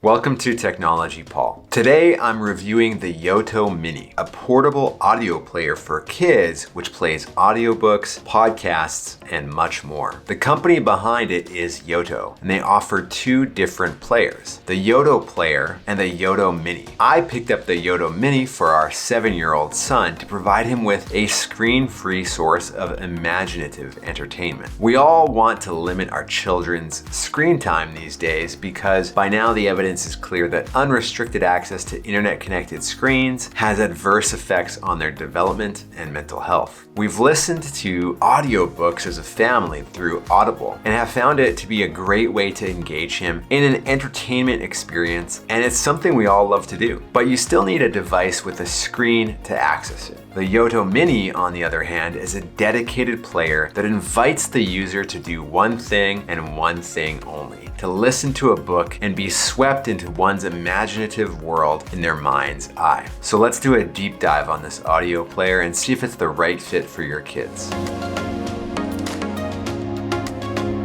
Welcome to Technology Paul. Today I'm reviewing the Yoto Mini, a portable audio player for kids which plays audiobooks, podcasts, and much more. The company behind it is Yoto, and they offer two different players, the Yoto player and the Yoto Mini. I picked up the Yoto Mini for our 7-year-old son to provide him with a screen-free source of imaginative entertainment. We all want to limit our children's screen time these days because by now the evidence is clear that unrestricted access to internet-connected screens has adverse effects on their development and mental health. We've listened to audiobooks as a family through Audible and have found it to be a great way to engage him in an entertainment experience, and it's something we all love to do. But you still need a device with a screen to access it. The Yoto Mini, on the other hand, is a dedicated player that invites the user to do one thing and one thing only, to listen to a book and be swept into one's imaginative world in their mind's eye. So let's do a deep dive on this audio player and see if it's the right fit for your kids.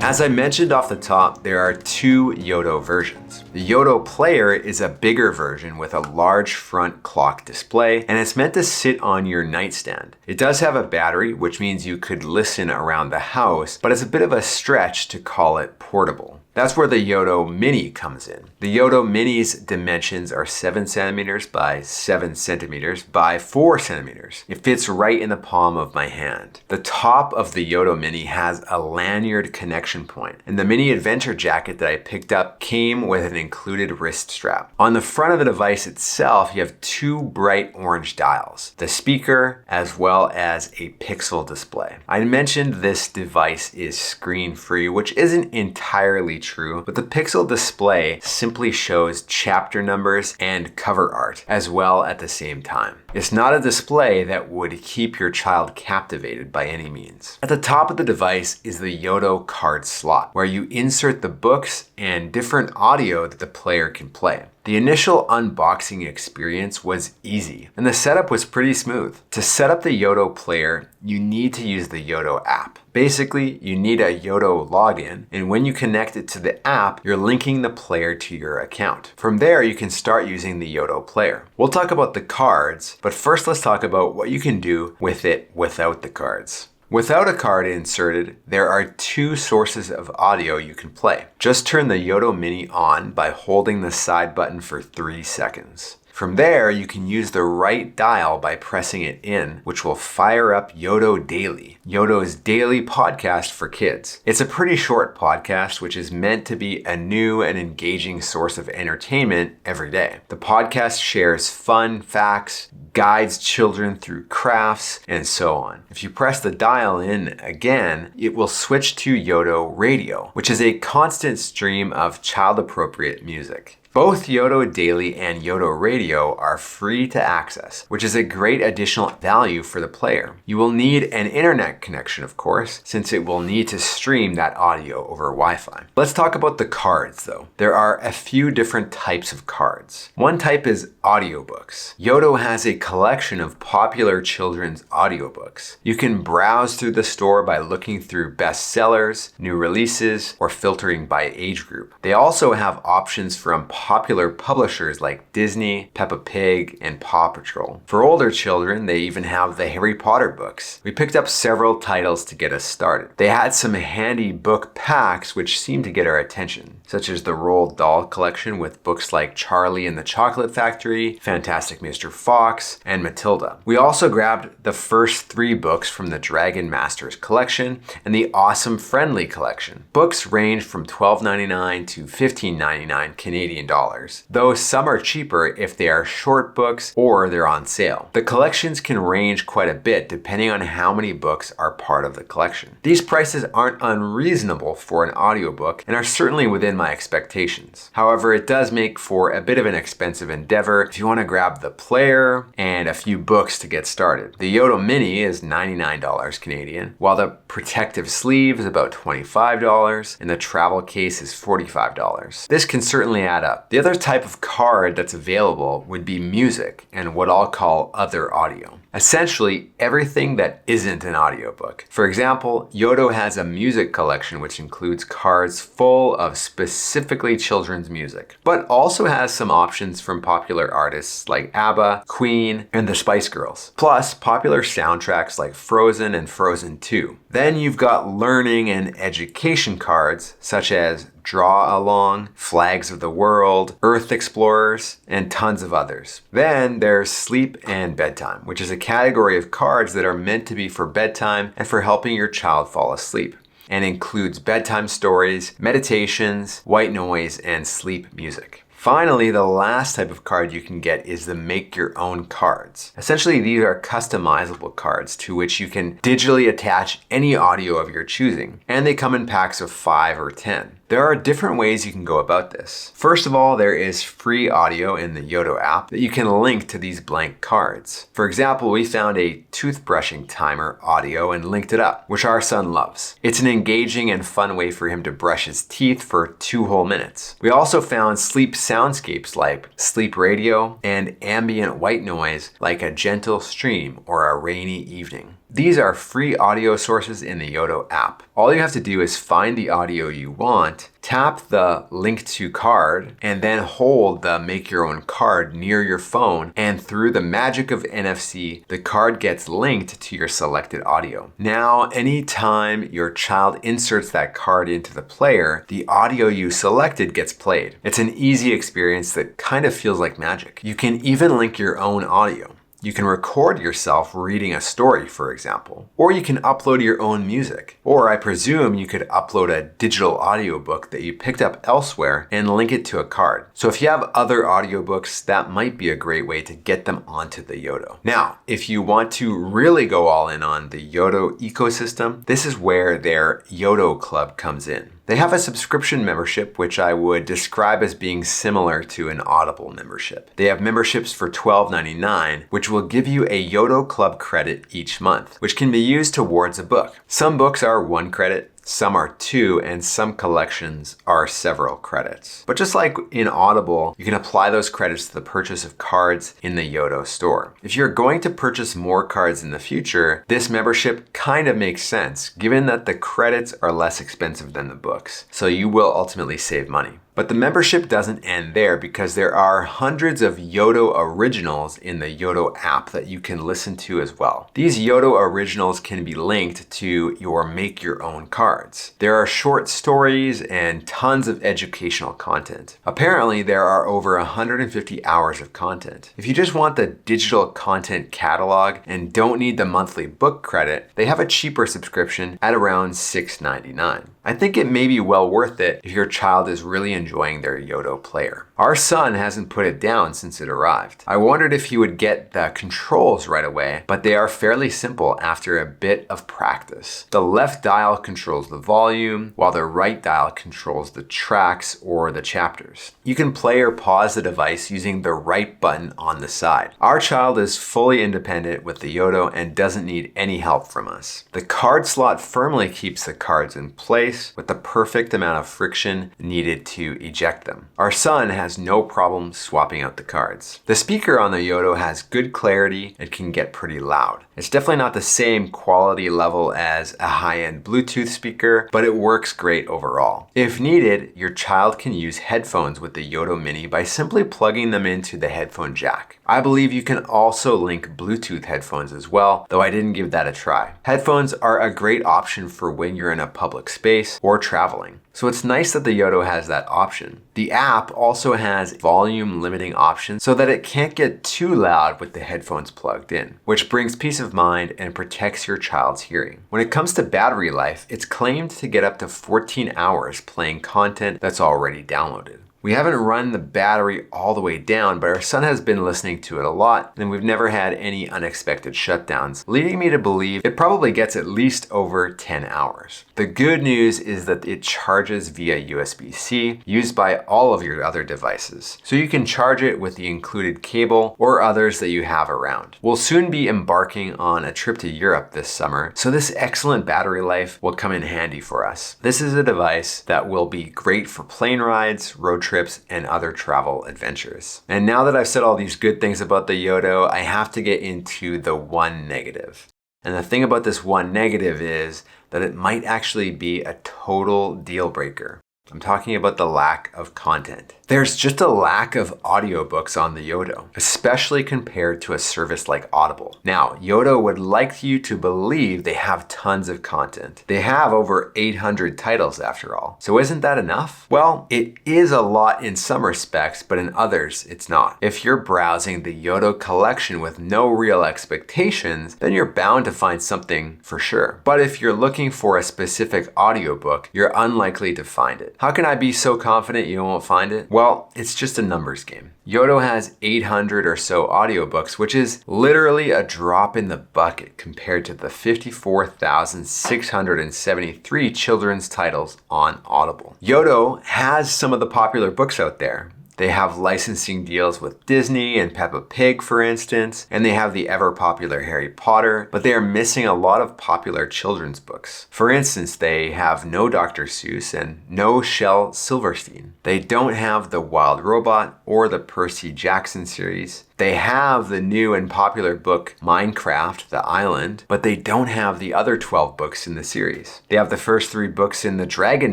As I mentioned off the top, there are two Yoto versions. The Yoto player is a bigger version with a large front clock display, and it's meant to sit on your nightstand. It does have a battery, which means you could listen around the house, but it's a bit of a stretch to call it portable. That's where the Yoto Mini comes in. The Yoto Mini's dimensions are 7 centimeters by 7 centimeters by 4 centimeters. It fits right in the palm of my hand. The top of the Yoto Mini has a lanyard connection point, and the mini adventure jacket that I picked up came with an included wrist strap. On the front of the device itself, you have two bright orange dials, the speaker as well as a pixel display. I mentioned this device is screen-free, which isn't entirely true, but the pixel display simply shows chapter numbers and cover art as well at the same time. It's not a display that would keep your child captivated by any means. At the top of the device is the Yoto Cards slot, where you insert the books and different audio that the player can play. The initial unboxing experience was easy, and the setup was pretty smooth. To set up the Yoto player, you need to use the Yoto app. Basically, you need a Yoto login, and when you connect it to the app, you're linking the player to your account. From there, you can start using the Yoto player. We'll talk about the cards, but first let's talk about what you can do with it without the cards. Without a card inserted, there are two sources of audio you can play. Just turn the Yoto Mini on by holding the side button for 3 seconds. From there, you can use the right dial by pressing it in, which will fire up Yoto Daily, Yoto's daily podcast for kids. It's a pretty short podcast, which is meant to be a new and engaging source of entertainment every day. The podcast shares fun facts, guides children through crafts, and so on. If you press the dial in again, it will switch to Yoto Radio, which is a constant stream of child-appropriate music. Both Yoto Daily and Yoto Radio are free to access, which is a great additional value for the player. You will need an internet connection, of course, since it will need to stream that audio over Wi-Fi. Let's talk about the cards, though. There are a few different types of cards. One type is audiobooks. Yoto has a collection of popular children's audiobooks. You can browse through the store by looking through bestsellers, new releases, or filtering by age group. They also have options from popular publishers like Disney, Peppa Pig, and Paw Patrol. For older children, they even have the Harry Potter books. We picked up several titles to get us started. They had some handy book packs which seemed to get our attention, such as the Roald Dahl collection with books like Charlie and the Chocolate Factory, Fantastic Mr. Fox, and Matilda. We also grabbed the first 3 books from the Dragon Masters collection and the Awesome Friendly collection. Books range from $12.99 to $15.99 Canadian dollars, though some are cheaper if they are short books or they're on sale. The collections can range quite a bit depending on how many books are part of the collection. These prices aren't unreasonable for an audiobook and are certainly within my expectations. However, it does make for a bit of an expensive endeavor if you want to grab the player and a few books to get started. The Yoto Mini is $99 Canadian, while the protective sleeve is about $25 and the travel case is $45. This can certainly add up. The other type of card that's available would be music and what I'll call other audio. Essentially, everything that isn't an audiobook. For example, Yoto has a music collection which includes cards full of specifically children's music, but also has some options from popular artists like ABBA, Queen, and the Spice Girls, plus popular soundtracks like Frozen and Frozen 2. Then you've got learning and education cards such as Draw Along, Flags of the World, Earth Explorers, and tons of others. Then there's Sleep and Bedtime, which is a category of cards that are meant to be for bedtime and for helping your child fall asleep, and includes bedtime stories, meditations, white noise, and sleep music. Finally, the last type of card you can get is the make your own cards. Essentially, these are customizable cards to which you can digitally attach any audio of your choosing, and they come in packs of 5 or 10. There are different ways you can go about this. First of all, there is free audio in the Yoto app that you can link to these blank cards. For example, we found a toothbrushing timer audio and linked it up, which our son loves. It's an engaging and fun way for him to brush his teeth for 2 whole minutes. We also found sleep soundscapes like sleep radio and ambient white noise like a gentle stream or a rainy evening. These are free audio sources in the Yoto app. All you have to do is find the audio you want, tap the link to card, and then hold the make your own card near your phone, and through the magic of NFC, the card gets linked to your selected audio. Now, anytime your child inserts that card into the player, the audio you selected gets played. It's an easy experience that kind of feels like magic. You can even link your own audio. You can record yourself reading a story, for example, or you can upload your own music. Or I presume you could upload a digital audiobook that you picked up elsewhere and link it to a card. So if you have other audiobooks, that might be a great way to get them onto the Yoto. Now, if you want to really go all in on the Yoto ecosystem, this is where their Yoto Club comes in. They have a subscription membership, which I would describe as being similar to an Audible membership. They have memberships for $12.99, which will give you a Yoto Club credit each month, which can be used towards a book. Some books are 1 credit, some are 2, and some collections are several credits. But just like in Audible, you can apply those credits to the purchase of cards in the Yoto store. If you're going to purchase more cards in the future, this membership kind of makes sense, given that the credits are less expensive than the books, so you will ultimately save money. But the membership doesn't end there, because there are hundreds of Yoto originals in the Yoto app that you can listen to as well. These Yoto originals can be linked to your make your own cards. There are short stories and tons of educational content. Apparently, there are over 150 hours of content. If you just want the digital content catalog and don't need the monthly book credit, they have a cheaper subscription at around $6.99. I think it may be well worth it if your child is really enjoying their Yoto player. Our son hasn't put it down since it arrived. I wondered if he would get the controls right away, but they are fairly simple after a bit of practice. The left dial controls the volume, while the right dial controls the tracks or the chapters. You can play or pause the device using the right button on the side. Our child is fully independent with the Yoto and doesn't need any help from us. The card slot firmly keeps the cards in place with the perfect amount of friction needed to eject them. Our son has no problem swapping out the cards. The speaker on the Yoto has good clarity and can get pretty loud. It's definitely not the same quality level as a high-end Bluetooth speaker, but it works great overall. If needed, your child can use headphones with the Yoto Mini by simply plugging them into the headphone jack. I believe you can also link Bluetooth headphones as well, though I didn't give that a try. Headphones are a great option for when you're in a public space or traveling. So it's nice that the Yoto has that option. The app also has volume limiting options so that it can't get too loud with the headphones plugged in, which brings peace of mind and protects your child's hearing. When it comes to battery life, it's claimed to get up to 14 hours playing content that's already downloaded. We haven't run the battery all the way down, but our son has been listening to it a lot, and we've never had any unexpected shutdowns, leading me to believe it probably gets at least over 10 hours. The good news is that it charges via USB-C, used by all of your other devices. So you can charge it with the included cable or others that you have around. We'll soon be embarking on a trip to Europe this summer, so this excellent battery life will come in handy for us. This is a device that will be great for plane rides, road trips, and other travel adventures. And now that I've said all these good things about the Yoto, I have to get into the one negative. And the thing about this one negative is that it might actually be a total deal breaker. I'm talking about the lack of content. There's just a lack of audiobooks on the Yoto, especially compared to a service like Audible. Now, Yoto would like you to believe they have tons of content. They have over 800 titles after all. So isn't that enough? Well, it is a lot in some respects, but in others, it's not. If you're browsing the Yoto collection with no real expectations, then you're bound to find something for sure. But if you're looking for a specific audiobook, you're unlikely to find it. How can I be so confident you won't find it? Well, it's just a numbers game. Yoto has 800 or so audiobooks, which is literally a drop in the bucket compared to the 54,673 children's titles on Audible. Yoto has some of the popular books out there. They have licensing deals with Disney and Peppa Pig, for instance, and they have the ever-popular Harry Potter, but they are missing a lot of popular children's books. For instance, they have no Dr. Seuss and no Shel Silverstein. They don't have the Wild Robot or the Percy Jackson series. They have the new and popular book Minecraft, The Island, but they don't have the other 12 books in the series. They have the first 3 books in the Dragon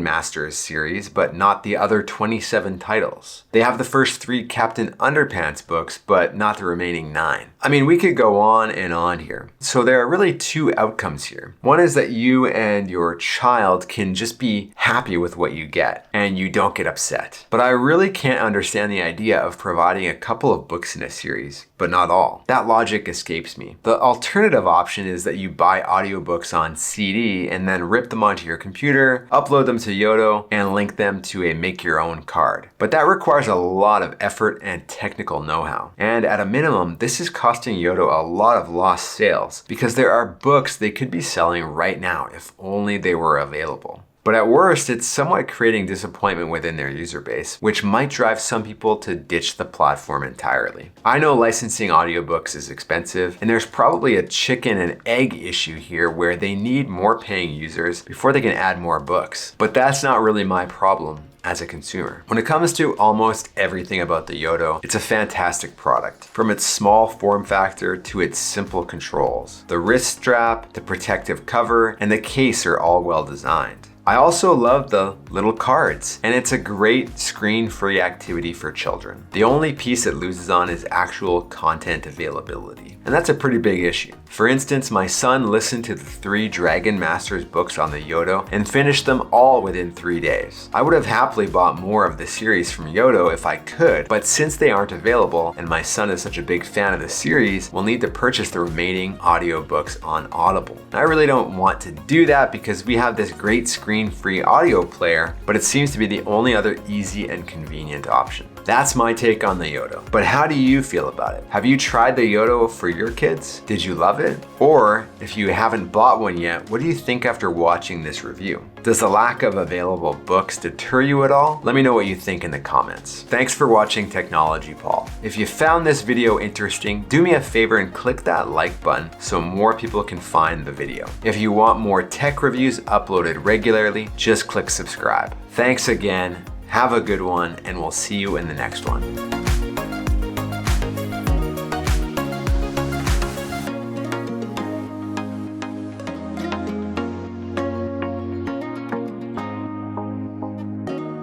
Masters series, but not the other 27 titles. They have the first 3 Captain Underpants books, but not the remaining 9. I mean, we could go on and on here. So there are really 2 outcomes here. One is that you and your child can just be happy with what you get, and you don't get upset. But I really can't understand the idea of providing a couple of books in a series, but not all. That logic escapes me. The alternative option is that you buy audiobooks on CD and then rip them onto your computer, upload them to Yoto, and link them to a make-your-own card. But that requires a lot of effort and technical know-how. And at a minimum, this is costing Yoto a lot of lost sales because there are books they could be selling right now if only they were available. But at worst, it's somewhat creating disappointment within their user base, which might drive some people to ditch the platform entirely. I know licensing audiobooks is expensive, and there's probably a chicken and egg issue here where they need more paying users before they can add more books. But that's not really my problem as a consumer. When it comes to almost everything about the Yoto, it's a fantastic product. From its small form factor to its simple controls. The wrist strap, the protective cover, and the case are all well designed. I also love the little cards, and it's a great screen-free activity for children. The only piece it loses on is actual content availability, and that's a pretty big issue. For instance, my son listened to the 3 Dragon Masters books on the Yoto and finished them all within 3 days. I would have happily bought more of the series from Yoto if I could, but since they aren't available and my son is such a big fan of the series, we'll need to purchase the remaining audiobooks on Audible. I really don't want to do that because we have this great screen-free audio player, but it seems to be the only other easy and convenient option. That's my take on the Yoto. But how do you feel about it? Have you tried the Yoto for your kids? Did you love it? Or if you haven't bought one yet, what do you think after watching this review? Does the lack of available books deter you at all? Let me know what you think in the comments. Thanks for watching Technology Paul. If you found this video interesting, do me a favor and click that like button so more people can find the video. If you want more tech reviews uploaded regularly, just click subscribe. Thanks again. Have a good one, and we'll see you in the next one.